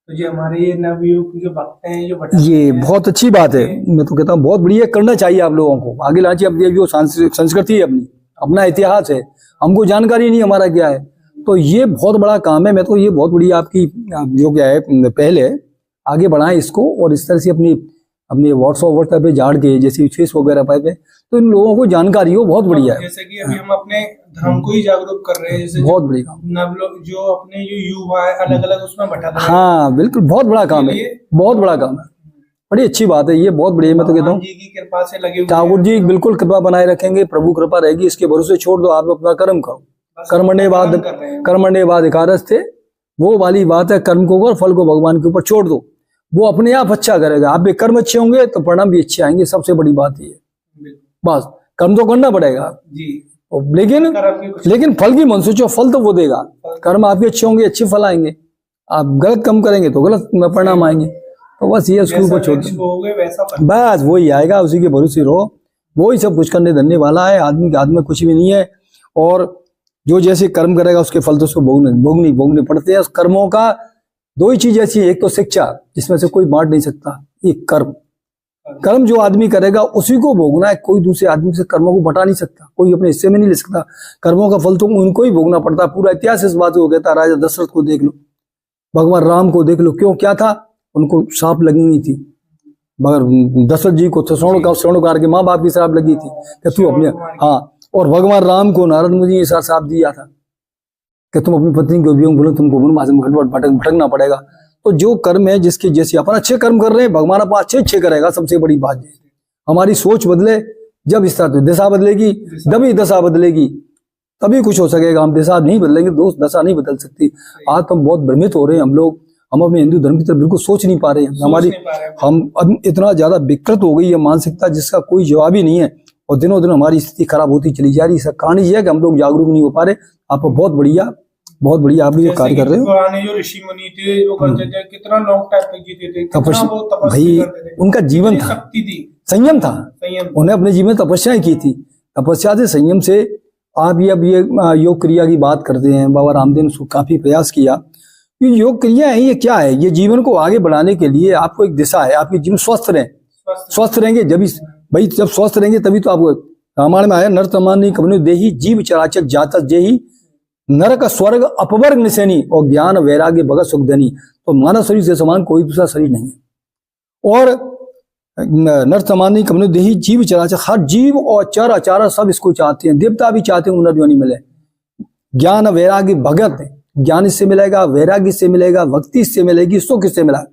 तो जो हमारे ये नवयुग जो भक्त हैं जो ये बहुत अच्छी बात है। मैं तो कहता हूँ बहुत बढ़िया, करना चाहिए आप लोगों को, आगे लाना चाहिए। अब ये जो संस्कृति है अपनी, अपना इतिहास है, हमको जानकारी नहीं हमारा क्या है, तो ये बहुत बड़ा काम है। मैं तो ये बहुत बढ़िया आपकी जो क्या है पहले आगे बढ़ाएं इसको, और इस तरह से अपनी व्हाट्सएप पे झाड़ के, जैसे फेसबुक वगैरह पे, तो इन लोगों को जानकारी हो, बहुत बढ़िया है। जैसे कि अभी हम अपने धर्म को ही जागरूक कर रहे हैं, जैसे बहुत बढ़िया नव लोग जो अपने जो युवा है अलग अलग उसमें भटक रहे हैं। हाँ बिल्कुल, बहुत बड़ा काम है, बहुत बड़ा काम है, बड़ी अच्छी बात है ये, बहुत बढ़िया। मैं तो कहता हूँ जी की कृपा से लगे हुए ठाकुर जी बिल्कुल कृपा बनाए रखेंगे, प्रभु कृपा रहेगी, इसके भरोसे छोड़ दो, आप अपना कर्म करो। कर्मण्य बाद एकादश थे, वो वाली बात है, कर्म को करो, फल को भगवान के ऊपर छोड़ दो, वो अपने आप अच्छा करेगा। आप भी कर्म अच्छे होंगे तो परिणाम भी अच्छे आएंगे, सबसे बड़ी बात ये। बस कर्म तो करना पड़ेगा जी, लेकिन फल की मन सोचो, फल तो वो देगा। कर्म आपके अच्छे होंगे, अच्छे फल आएंगे, आप गलत कम करेंगे तो गलत परिणाम आएंगे। तो बस ये उसके ऊपर छोड़ दो, बस वही आएगा, उसी के भरोसे रहो, वही सब कुछ करने धरने वाला है। आदमी के हाथ में कुछ भी नहीं है, और जो जैसे कर्म करेगा उसके फल तो उसको भोगने पड़ते हैं। उस कर्मों का दो ही चीज ऐसी है, एक तो शिक्षा, जिसमें से कोई बांट नहीं सकता, एक कर्म जो आदमी करेगा उसी को भोगना है, कोई दूसरे आदमी से कर्मों को बटा नहीं सकता, कोई अपने हिस्से में नहीं ले सकता। कर्मों का फल तो उनको ही भोगना पड़ता है। पूरा इतिहास इस बात को कहता है। राजा दशरथ को देख लो, भगवान राम को देख लो, क्यों क्या था, उनको श्राप लगी हुई थी, मगर दशरथ जी को तो स्वर्णकार के माँ बाप की श्राप लगी थी कि तू अपने, हाँ, और भगवान राम को नारद मुनि ने श्राप दिया था कि तुम अपनी पत्नी को वियोग बोलो, तुमको वनवास में भटकना पड़ेगा। तो जो कर्म है जिसके जैसे अपन अच्छे कर्म कर रहे हैं, भगवान अपन अच्छे करेगा। सबसे बड़ी बात है हमारी सोच बदले, जब इस तरह दशा बदलेगी, जब ही दशा बदलेगी तभी कुछ हो सकेगा। हम दशा नहीं बदलेंगे, दोस्त दशा नहीं बदल सकती। आज तो हम बहुत भ्रमित हो रहे हैं हम लोग, हम अपने हिंदू धर्म की तरफ बिल्कुल सोच नहीं पा रहे हैं। हम अब इतना ज्यादा विकृत हो गई है मानसिकता, जिसका कोई जवाब ही नहीं है, और दिनों दिन हमारी स्थिति खराब होती चली जा रही है। इसका कारण ये है कि हम लोग जागरूक नहीं हो पा रहे। आप बहुत बढ़िया आप भी जो कार्य कर रहे हो। पुराने जो ऋषि मुनि थे वो करते थे, कितना लॉन्ग टाइम तक जीते थे, भाई उनका जीवन था, संयम था, उन्हें अपने जीवन में तपस्याएं की थी, तपस्या से, संयम से। आप ये अब ये योग क्रिया की बात करते हैं, बाबा रामदेव ने काफी प्रयास किया। ये योग क्रिया है, ये क्या है, ये जीवन को आगे बढ़ाने के लिए आपको एक दिशा है। आपके जीवन स्वस्थ रहेंगे, जब भाई जब स्वस्थ रहेंगे तभी तो आपको, रामायण में आया, नर तमानी कवनो देही जीव चराचर जातस जेही, नरक स्वर्ग अपवर्ग निशेनी, और ज्ञान वैराग्य भगत सुख देनी। तो मानव शरीर से समान कोई दूसरा शरीर नहीं है। और नर तमानी कवनो देही जीव चराचर, हर जीव और चर अचार सब इसको चाहते हैं, देवता भी चाहते हैं उन्नत योनि मिले। ज्ञान वैराग्य भगत, ज्ञान इससे मिलेगा, वैराग्य इससे मिलेगा, भक्ति इससे मिलेगी, सुख इससे मिला।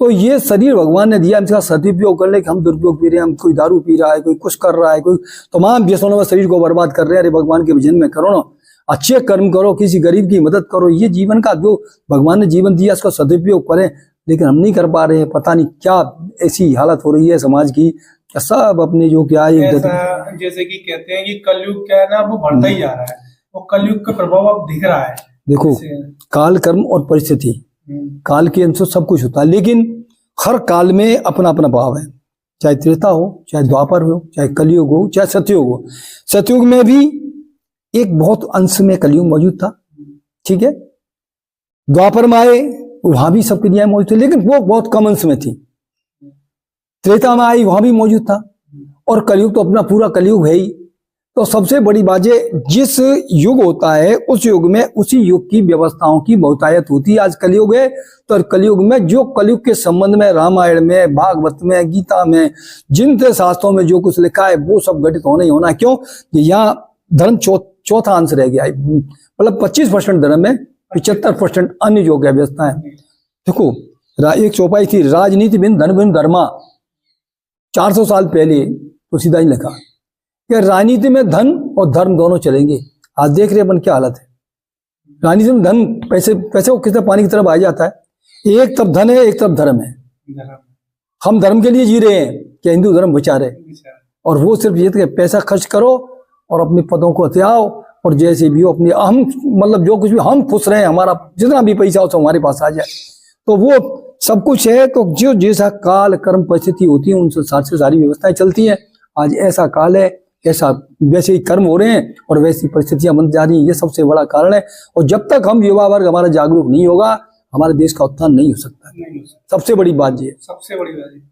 तो ये शरीर भगवान ने दिया, इसका सदुपयोग कर ले कि हम दुरुपयोग पी रहे हैं, हम कोई दारू पी रहा है, कोई कुछ कर रहा है, कोई तमाम व्यसनों में शरीर को बर्बाद कर रहे हैं। अरे भगवान के भजन में करो ना, अच्छे कर्म करो, किसी गरीब की मदद करो। ये जीवन का जो भगवान ने जीवन दिया इसका सदुपयोग करें, लेकिन हम नहीं कर पा रहे हैं। पता नहीं क्या ऐसी हालत हो रही है समाज की, सब अपने जो क्या है, जैसे कि कहते हैं कि कलयुग क्या है ना, वो बढ़ता ही जा रहा है, वो कलयुग का प्रभाव अब दिख रहा है। देखो, काल, कर्म और परिस्थिति, काल के अनुसार सब कुछ होता है, लेकिन हर काल में अपना अपना भाव है। चाहे त्रेता हो, चाहे द्वापर हो, चाहे कलयुग हो, चाहे सतयुग हो। सतयुग में भी एक बहुत अंश में कलयुग मौजूद था, ठीक है। द्वापर में आए, वहां भी सब क्रियाएं मौजूद थी, लेकिन वो बहुत कम अंश में थी। त्रेता में आई, वहां भी मौजूद था, और कलयुग तो अपना पूरा कलयुग है ही। तो सबसे बड़ी बात है, जिस युग होता है उस युग में उसी युग की व्यवस्थाओं की बहुतायत होती है। आज कलयुग है, तो कलयुग में जो कलयुग के संबंध में रामायण में, भागवत में, गीता में, जिन शास्त्रों में जो कुछ लिखा है वो सब घटित होना ही होना है। क्यों? यहाँ धर्म चौथा अंश रह गया है, मतलब 25% धर्म है, 75% अन्य जो व्यवस्था है। देखो, एक चौपाई थी, राजनीति बिन धन बिन धर्मा, 400 साल पहले तो सीधा ही लिखा कि राजनीति में धन और धर्म दोनों चलेंगे। आज देख रहे अपन क्या हालत है, राजनीति में धन, पैसे को किस तरह पानी की तरफ आ जाता है। एक तरफ धन है, एक तरफ धर्म है। हम धर्म के लिए जी रहे हैं कि हिंदू धर्म बचा रहे, और वो सिर्फ ये कि पैसा खर्च करो और अपने पदों को हथियाओ, और जैसे भी हो अपने हम, मतलब जो कुछ भी हम खुश रहे, हमारा जितना भी पैसा हो तो हमारे पास आ जाए, तो वो सब कुछ है। तो जो जैसा काल, कर्म, परिस्थिति होती है, उनसे सारी व्यवस्थाएं चलती हैं। आज ऐसा काल है, ऐसा वैसे ही कर्म हो रहे हैं और वैसी परिस्थितियां बन जा रही हैं। ये सबसे बड़ा कारण है। और जब तक हम युवा वर्ग हमारा जागरूक नहीं होगा, हमारे देश का उत्थान नहीं हो सकता। नहीं हो सकता। सबसे बड़ी बात ये है। सबसे बड़ी बात है।